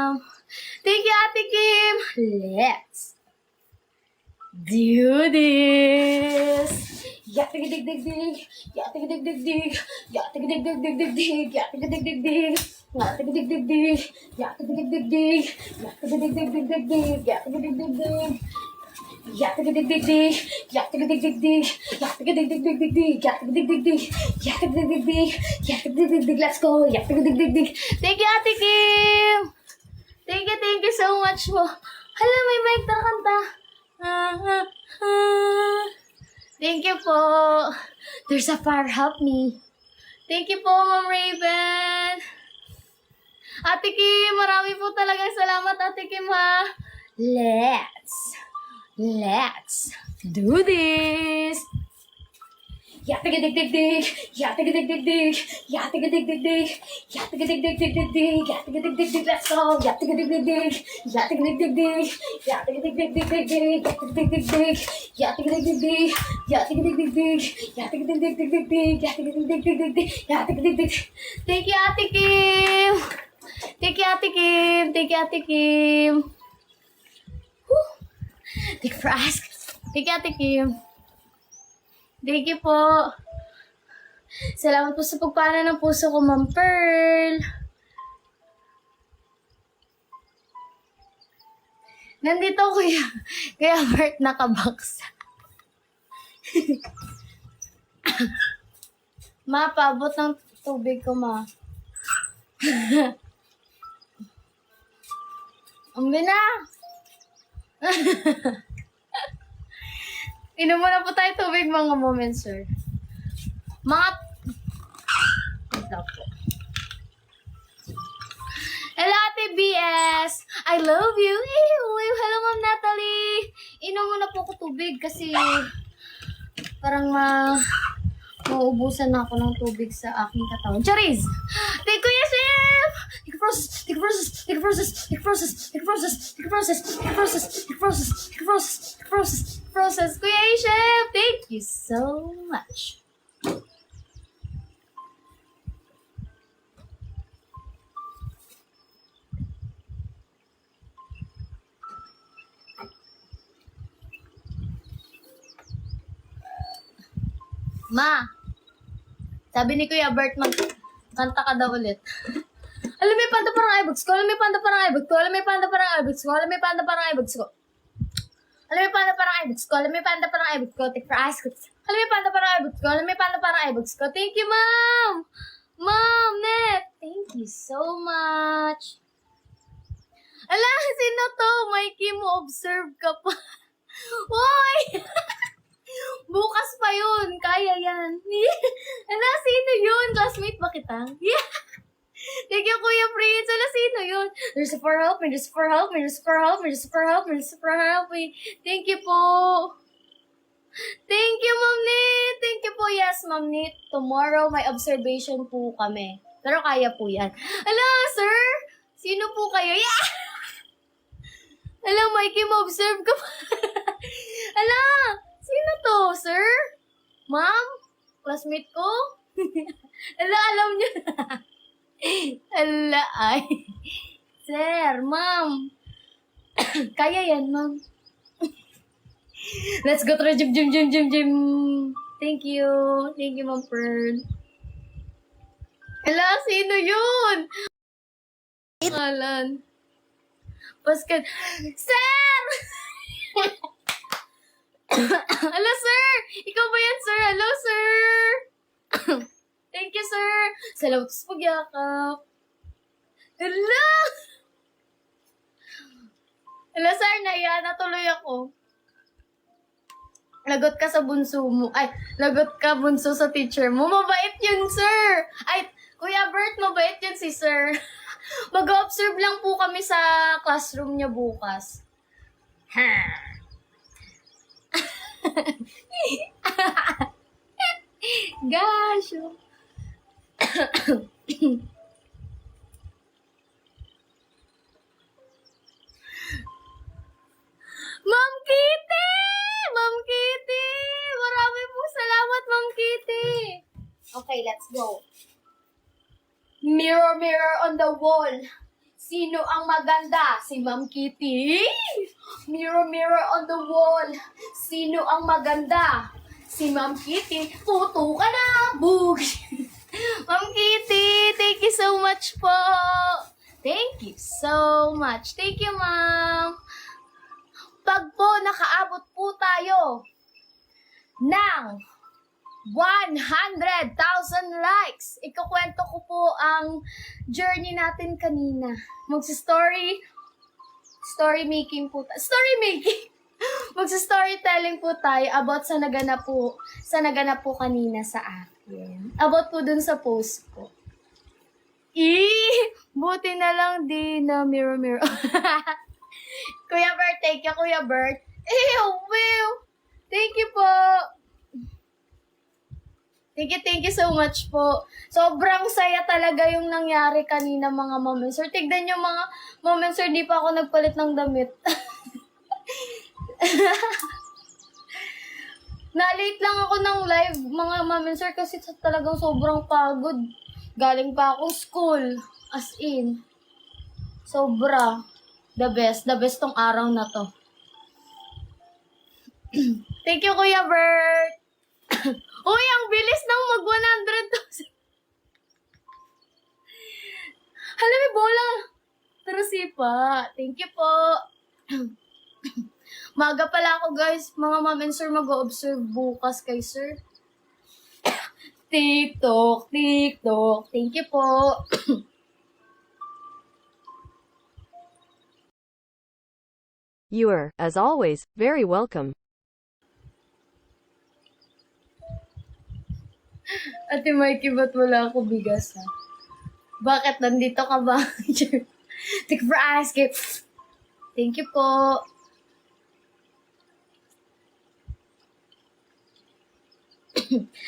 ma'am. Thank you, Ate Kim. Let's do this. Yatig-dig-dig-dig. Yatig-dig-dig-dig. Yatig-dig-dig-dig-dig. Yatig-dig-dig-dig. Yatig-dig-dig-dig. Yatig-dig-dig-dig. Yatig-dig-dig-dig. Yatig-dig-dig-dig. Yatig-dig-dig-dig. Yatig-dig-dig-dig. Yatig-dig-dig-dig. Yatig-dig-dig-dig. Yatig-dig-dig-dig. Yatig-dig-dig. Let's go. Yatig-dig-dig-dig. Thank you, Ate Kim. Thank you so much po. Hala, may mic na kanta. Thank you po. There's a fire, help me. Thank you po, Ma'am Raven. Ate Kim, marami po talagang salamat, Ate Kim, ha. Let's do this. Yatig-dig-dig-dig. Yatig-dig-dig-dig. Yatig-dig-dig-dig. Yatig-dig-dig-dig. Yatig-dig-dig-dig. Let's go. Yatig-dig-dig-dig. Yatig-dig-dig-dig. Yatig-dig-dig-dig. Yatig-dig-dig-dig. Yatig-dig-dig-dig. Yatig-dig-dig-dig. Yatig-dig-dig-dig. Yatig-dig-dig-dig. Yatig-dig-dig. Thank you, Ate Kim. Thank you, Ate Kim. Thank you, Ate Kim. Thank you for asking. Thank you, Ate Kim. Thank you po. Salamat po sa pagpana ng puso ko, Ma'am Pearl. Nandito ko Kuya Bert nakabox. Ma, paabot ng tubig ko, ma. Umbi na. Inom muna po tayo tubig mga moments, sir. Ito po. Hello, Ate BS. I love you. Hello, Ma'am Natalie. Inom muna po ko tubig kasi parang mauubusan na ako ng tubig sa aking katawan. Charis! Thank you, Chef! Take a process. Take a process. Take a process. Take a process. Take a process. Take a process. Take a process. Take a process. Take a process. Take a process. Process. Kuya Chef, thank you so much. Ma, sabi ni Kuya Bert, kanta ka daw ulit. Alam may panda parang iBooks ko. Alam may panda parang iBooks ko. Alam may panda parang iBooks ko. Alam may panda parang iBooks ko. Alam may panda parang iBooks ko. Alam may panda parang iBooks ko. Take for ice cream. Alam may panda parang iBooks ko. Alam may panda parang iBooks ko. Thank you, Ma'am! Ma'am, Net! Thank you so much. Ala, sino to? Mikey mo, observe ka pa. Uy! Bukas pa yun. Kaya yan. Ala, sino yun? Classmate ba kita? Yeah. Thank you, Kuya Prince. Ala, sino yun? There's a for help me. There's a for help me. There's a for help me. There's a for help me. There's a for help me. Thank you po. Thank you, Ma'am Nit. Thank you po. Yes, Ma'am Nit. Tomorrow, may observation po kami. Pero kaya po yan. Ala, sir? Sino po kayo? Yeah! Ala, Mikey, ma-observe ka pa. Ala, sino to, sir? Ma'am? Classmate ko? Ala, alam niyo na. Ala, ay. Sir, ma'am. Kaya yan, ma'am. Let's go to the gym. Thank you. Thank you, Ma'am Pearl. Ala, sino yun? Alan. Pascal. Sir! Hello, sir! Ikaw ba yan, sir? Hello, sir! Thank you, sir! Salamat sa pagyakap. Hello! Hello, sir! Naiya na tuloy ako. Lagot ka sa bunso mo. Ay, lagot ka bunso sa teacher mo. Mabait yun, sir! Ay, Kuya Bert, mabait yun si sir. Mag-observe lang po kami sa classroom niya bukas. Gosh. Ma'am Kitty! Ma'am Kitty! Marami po salamat, Ma'am Kitty! Okay, let's go. Mirror, mirror on the wall. Sino ang maganda? Si Ma'am Kitty? Mirror, mirror on the wall. Sino ang maganda? Si Ma'am Kitty. Puto ka na, bug. Ma'am Kitty, thank you so much po. Thank you so much. Thank you, Ma'am. Pag po nakaabot po tayo ng 100,000 likes, ikukwento ko po ang journey natin kanina. Story making po tayo. Story making! Magsa-storytelling po tayo about sa naganap po kanina sa akin. About po dun sa post ko. Buti na lang di na mirror. Kuya Bert, thank you, Kuya Bert. Will! Thank you po. Thank you so much po. Sobrang saya talaga yung nangyari kanina, mga moments. Sir, tignan nyo mga moments, sir, di pa ako nagpalit ng damit. Na-late lang ako ng live, mga moments, sir, kasi talagang sobrang pagod. Galing pa akong school. As in. Sobra. The best tong araw na to. Thank you, Kuya Bert. Uy, ang bilis nang mag 100,000. Hala, may bola. Tarasipa. Thank you po. Maga pala ako, guys. Mga ma'am and sir, mag-observe bukas kay sir. TikTok. Thank you po. You are, as always, very welcome. Ate Mikey, ba't wala ako bigas, ha? Bakit nandito ka ba? Take for ice cream. Thank you po.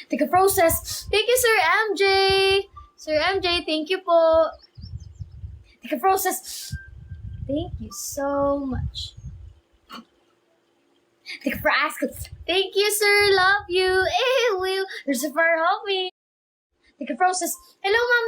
Take a process. Thank you, Sir MJ. Sir MJ, thank you po. Take a process. Thank you so much. Take a ice cream. Thank you, sir. Love you. Will. There's a fire hobby. Take a process. Hello, ma'am.